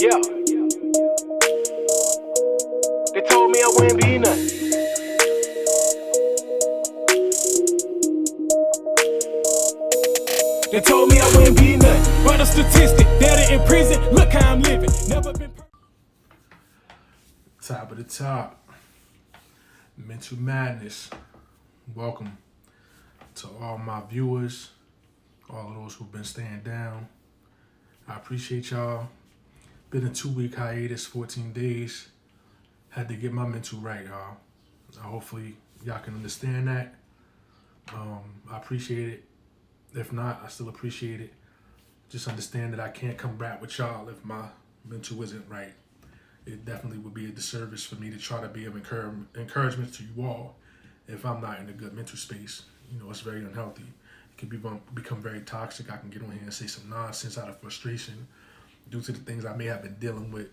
Yeah. They told me I wouldn't be nothing. They told me I wouldn't be nothing. But a statistic, dead in prison. Look how I'm living. Never been. Top of the top. Mental Madness. Welcome to all my viewers, all of those who've been staying down. I appreciate y'all. Been a 2-week hiatus, 14 days. Had to get my mental right, y'all. Hopefully y'all can understand that. I appreciate it. If not, I still appreciate it. Just understand that I can't come back with y'all if my mental isn't right. It definitely would be a disservice for me to try to be of encouragement to you all if I'm not in a good mental space. You know, it's very unhealthy. It can become very toxic. I can get on here and say some nonsense out of frustration due to the things I may have been dealing with.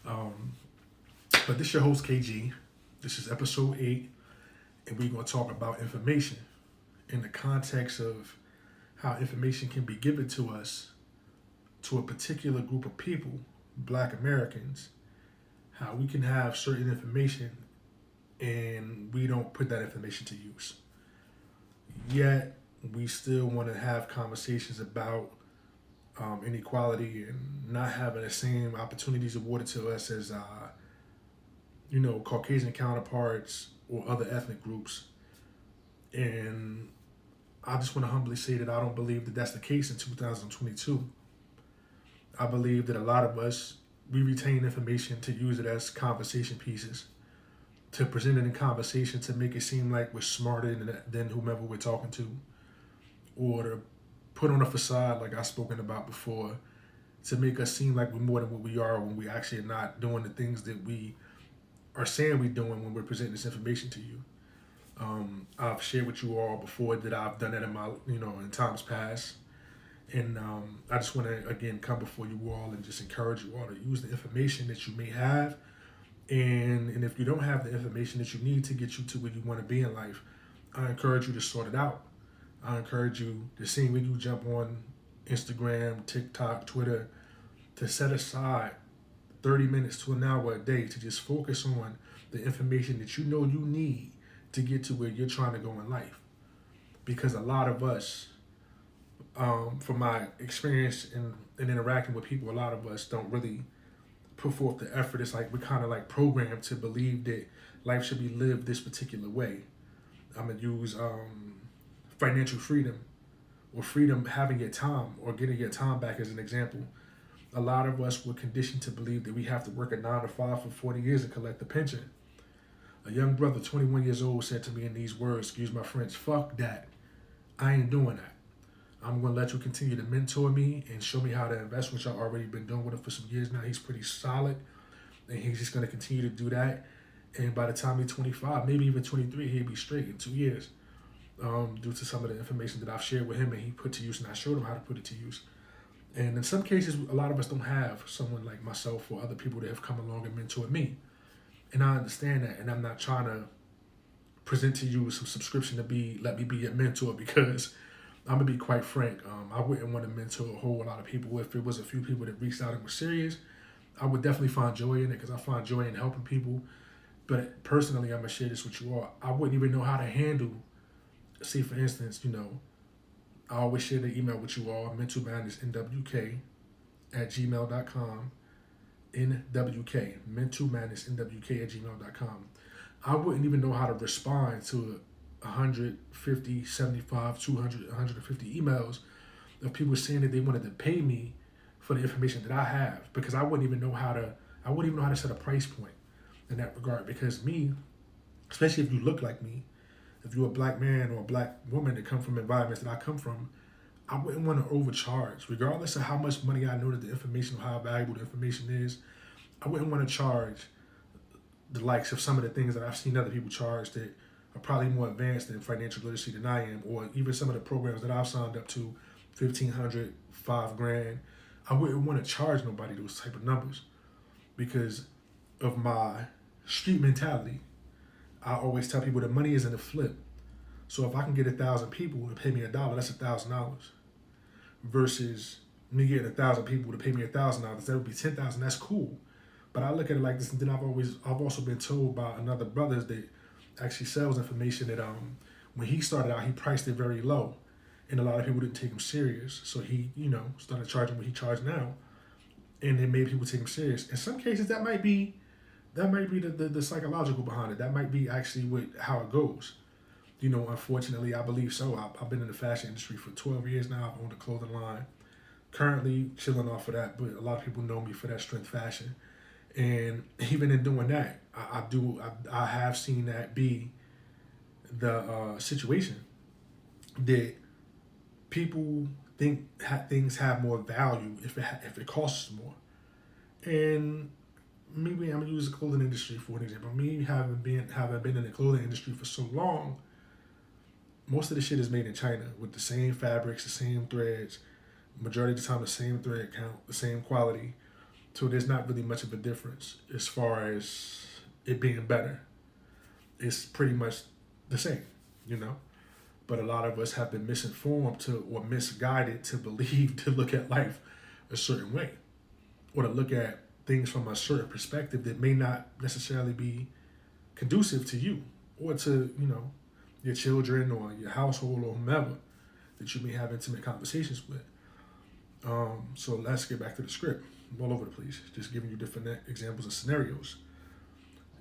But this is your host, KG. This is episode 8, and we're going to talk about information in the context of how information can be given to us, to a particular group of people, Black Americans, how we can have certain information and we don't put that information to use. Yet, we still want to have conversations about inequality and not having the same opportunities awarded to us as, Caucasian counterparts or other ethnic groups. And I just want to humbly say that I don't believe that that's the case in 2022. I believe that a lot of us, we retain information to use it as conversation pieces, to present it in conversation to make it seem like we're smarter than whomever we're talking to, or to put on a facade like I've spoken about before, to make us seem like we're more than what we are when we actually are not doing the things that we are saying we're doing when we're presenting this information to you. I've shared with you all before that I've done that in times past. And I just want to, again, come before you all and just encourage you all to use the information that you may have. And if you don't have the information that you need to get you to where you want to be in life, I encourage you to sort it out. I encourage you, the same way you jump on Instagram, TikTok, Twitter, to set aside 30 minutes to an hour a day to just focus on the information that you know you need to get to where you're trying to go in life. Because a lot of us, from my experience in interacting with people, a lot of us don't really put forth the effort. It's like we're kind of like programmed to believe that life should be lived this particular way. I'm going to use financial freedom or freedom having your time or getting your time back as an example. A lot of us were conditioned to believe that we have to work a 9 to 5 for 40 years and collect a pension. A young brother, 21 years old, said to me in these words, excuse my French, "Fuck that. I ain't doing that. I'm going to let you continue to mentor me and show me how to invest," which I've already been doing with him for some years now. He's pretty solid, and he's just going to continue to do that. And by the time he's 25, maybe even 23, he'll be straight in 2 years, due to some of the information that I've shared with him and he put to use, and I showed him how to put it to use. And in some cases, a lot of us don't have someone like myself or other people that have come along and mentored me. And I understand that, and I'm not trying to present to you some subscription to let me be your mentor, because I'm gonna be quite frank. I wouldn't want to mentor a whole lot of people. If it was a few people that reached out and were serious, I would definitely find joy in it, because I find joy in helping people. But personally, I'm gonna share this with you all. I wouldn't even know how to handle, say for instance, I always share the email with you all, mentalmadnessnwk@gmail.com. NWK, mentalmadnessnwk@gmail.com. I wouldn't even know how to respond to 150, 75, 200, 150 emails of people saying that they wanted to pay me for the information that I have, because I wouldn't even know how to set a price point in that regard. Because me, especially if you look like me, if you're a Black man or a Black woman that come from environments that I come from, I wouldn't want to overcharge, regardless of how much money I know that the information, or how valuable the information is. I wouldn't want to charge the likes of some of the things that I've seen other people charge that are probably more advanced in financial literacy than I am, or even some of the programs that I've signed up to, $1,500, $5,000. I wouldn't want to charge nobody those type of numbers because of my street mentality. I always tell people that money isn't a flip. So if I can get 1,000 people to pay me $1, that's $1,000. Versus me getting 1,000 people to pay me $1,000, that would be 10,000. That's cool. But I look at it like this, and then I've also been told by another brother that actually sells information that when he started out, he priced it very low, and a lot of people didn't take him serious. So he, started charging what he charged now, and it made people take him serious. In some cases, that might be the psychological behind it. That might be actually how it goes. Unfortunately, I believe so. I've been in the fashion industry for 12 years now. I've owned a clothing line. Currently chilling off of that, but a lot of people know me for that strength fashion. And even in doing that, I have seen that be the situation that people think things have more value if it costs more. And maybe I'm gonna use the clothing industry for an example. Me having been in the clothing industry for so long, most of the shit is made in China with the same fabrics, the same threads, majority of the time the same thread count, the same quality. So there's not really much of a difference as far as it being better. It's pretty much the same, But a lot of us have been misinformed or misguided to believe to look at life a certain way, or to look at things from a certain perspective that may not necessarily be conducive to you or to, your children or your household or whomever that you may have intimate conversations with. So let's get back to the script. I'm all over the place, just giving you different examples of scenarios.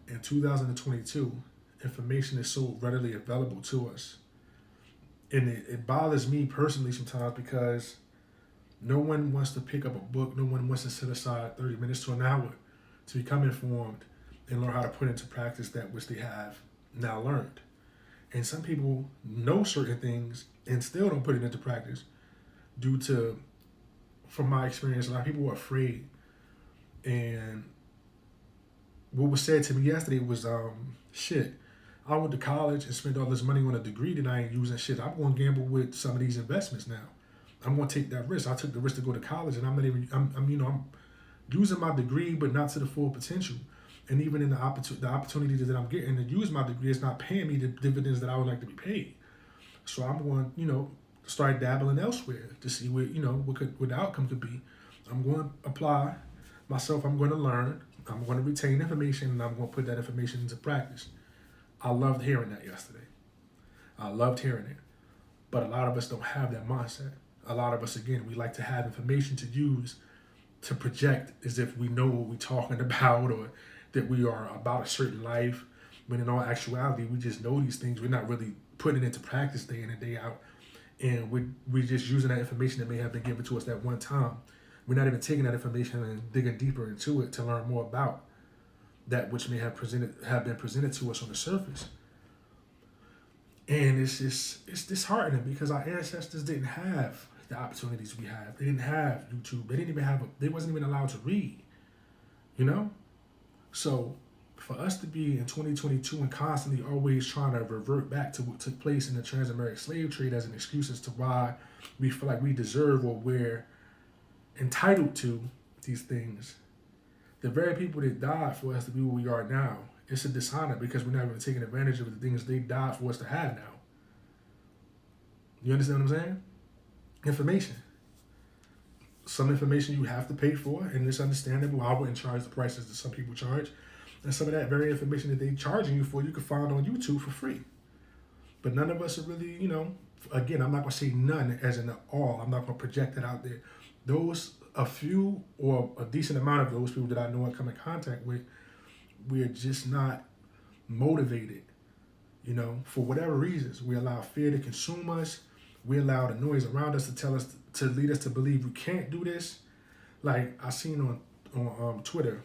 In 2022, information is so readily available to us. And it bothers me personally sometimes because no one wants to pick up a book. No one wants to set aside 30 minutes to an hour to become informed and learn how to put into practice that which they have now learned. And some people know certain things and still don't put it into practice due to, from my experience, a lot of people are afraid. And what was said to me yesterday was, shit, I went to college and spent all this money on a degree that I ain't using. Shit, I'm going to gamble with some of these investments now. I'm going to take that risk. I took the risk to go to college, and I'm using my degree, but not to the full potential. And even in the opportunities that I'm getting to use my degree, it's not paying me the dividends that I would like to be paid. So I'm going, start dabbling elsewhere to see what the outcome could be. I'm going to apply myself. I'm going to learn. I'm going to retain information, and I'm going to put that information into practice. I loved hearing that yesterday. I loved hearing it. But a lot of us don't have that mindset. A lot of us, again, we like to have information to use to project as if we know what we're talking about or that we are about a certain life, when in all actuality, we just know these things. We're not really putting it into practice day in and day out. And we're just using that information that may have been given to us that one time. We're not even taking that information and digging deeper into it to learn more about that which may have been presented to us on the surface. And it's disheartening because our ancestors didn't have the opportunities we have. They didn't have YouTube. They wasn't even allowed to read, So for us to be in 2022 and constantly always trying to revert back to what took place in the Transamerican slave trade as an excuse as to why we feel like we deserve or we're entitled to these things, the very people that died for us to be where we are now, it's a dishonor because we're not even taking advantage of the things they died for us to have now. You understand what I'm saying? Information. Some information you have to pay for, and it's understandable. I wouldn't charge the prices that some people charge. And some of that very information that they're charging you for, you can find on YouTube for free. But none of us are really, again, I'm not going to say none as in all. I'm not going to project it out there. A few or a decent amount of those people that I know I come in contact with, we're just not motivated, for whatever reasons. We allow fear to consume us. We allow the noise around us to lead us to believe we can't do this. Like I seen on Twitter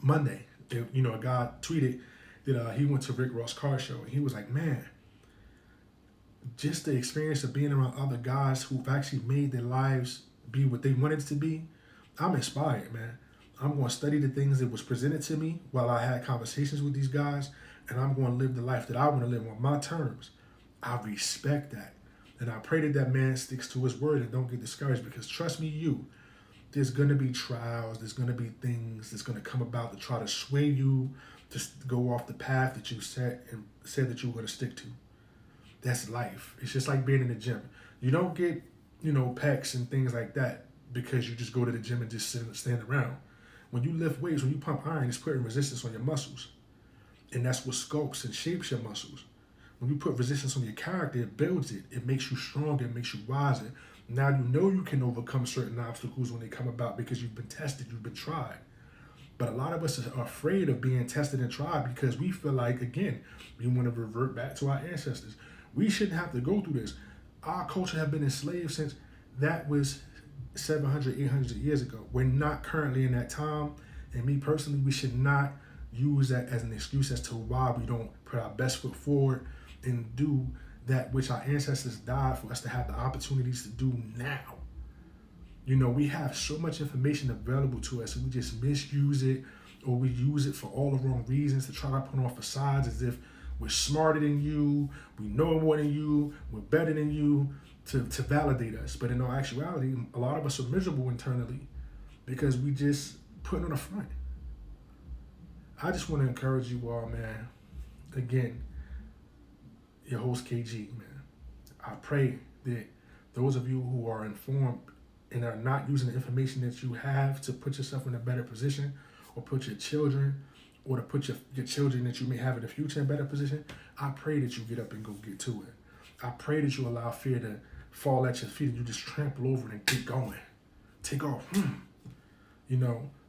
Monday, a guy tweeted that he went to Rick Ross' car show, and he was like, man, just the experience of being around other guys who've actually made their lives be what they wanted to be, I'm inspired, man. I'm going to study the things that was presented to me while I had conversations with these guys, and I'm going to live the life that I want to live on my terms. I respect that. And I pray that man sticks to his word and don't get discouraged, because trust me, there's going to be trials, there's going to be things that's going to come about to try to sway you to go off the path that you set and said that you were going to stick to. That's life. It's just like being in the gym. You don't get pecs and things like that because you just go to the gym and just sit and stand around. When you lift weights, when you pump iron, it's putting resistance on your muscles. And that's what sculpts and shapes your muscles. When you put resistance on your character, it builds it. It makes you stronger. It makes you wiser. Now you know you can overcome certain obstacles when they come about because you've been tested, you've been tried. But a lot of us are afraid of being tested and tried because we feel like, again, we want to revert back to our ancestors. We shouldn't have to go through this. Our culture have been enslaved since that was 700, 800 years ago. We're not currently in that time. And me personally, we should not use that as an excuse as to why we don't put our best foot forward and do that which our ancestors died for us to have the opportunities to do now. We have so much information available to us and we just misuse it, or we use it for all the wrong reasons to try to put on facades as if we're smarter than you, we know more than you, we're better than you, to validate us. But in all actuality, a lot of us are miserable internally because we just put on a front. I just want to encourage you all, man. Again, your host KG, man. I pray that those of you who are informed and are not using the information that you have to put yourself in a better position, or put your children, or to put your children that you may have in the future in a better position, I pray that you get up and go get to it. I pray that you allow fear to fall at your feet and you just trample over it and keep going. Take off.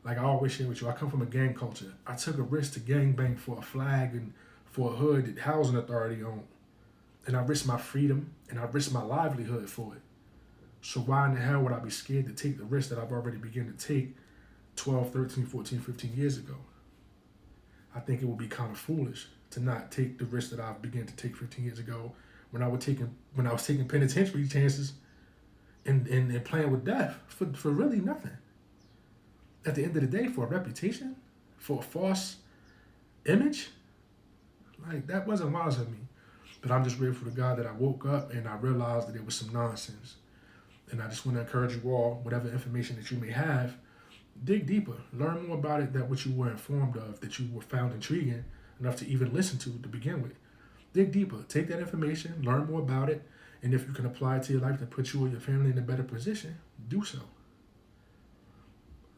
Like I always share with you, I come from a gang culture. I took a risk to gangbang for a flag and for a hood that housing authority owned. And I risked my freedom and I risked my livelihood for it. So why in the hell would I be scared to take the risk that I've already begun to take 12, 13, 14, 15 years ago? I think it would be kind of foolish to not take the risk that I began to take 15 years ago when I was taking penitentiary chances and playing with death for really nothing. At the end of the day, for a reputation, for a false image, like that wasn't wise of me. But I'm just grateful to God that I woke up and I realized that it was some nonsense. And I just want to encourage you all, whatever information that you may have, dig deeper, learn more about it than what you were informed of, that you were found intriguing enough to even listen to begin with. Dig deeper, take that information, learn more about it, and if you can apply it to your life to put you or your family in a better position, do so.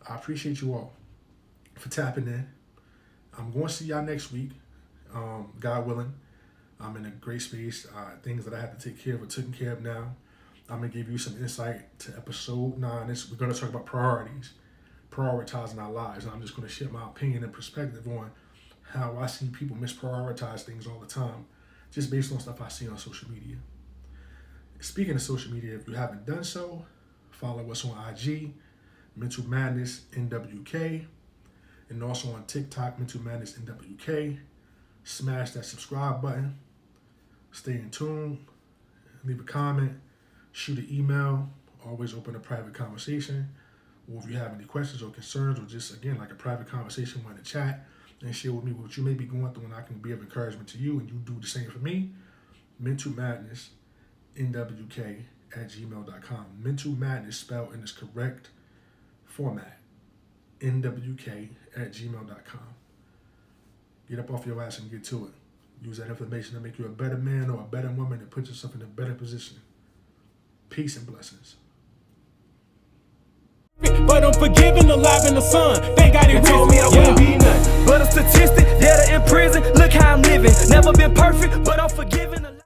I appreciate you all for tapping in. I'm going to see y'all next week, God willing. I'm in a great space. Things that I have to take care of are taken care of now. I'm going to give you some insight to episode 9. We're going to talk about priorities, prioritizing our lives. And I'm just going to share my opinion and perspective on how I see people misprioritize things all the time, just based on stuff I see on social media. Speaking of social media, if you haven't done so, follow us on IG, Mental Madness NWK, and also on TikTok, Mental Madness NWK. Smash that subscribe button. Stay in tune. Leave a comment. Shoot an email. Always open a private conversation. Or if you have any questions or concerns, or just, again, like a private conversation, want to chat and share with me what you may be going through, and I can be of encouragement to you, and you do the same for me. Mental Madness NWK @gmail.com. Mental Madness spelled in its correct format. NWK @gmail.com. Get up off your ass and get to it. Use that information to make you a better man or a better woman and put yourself in a better position. Peace and blessings. But I'm forgiven, alive in the sun. Thank God it told me I wouldn't be nothing but a statistic. Dead in prison, look how I'm living. Never been perfect, but I'm forgiven.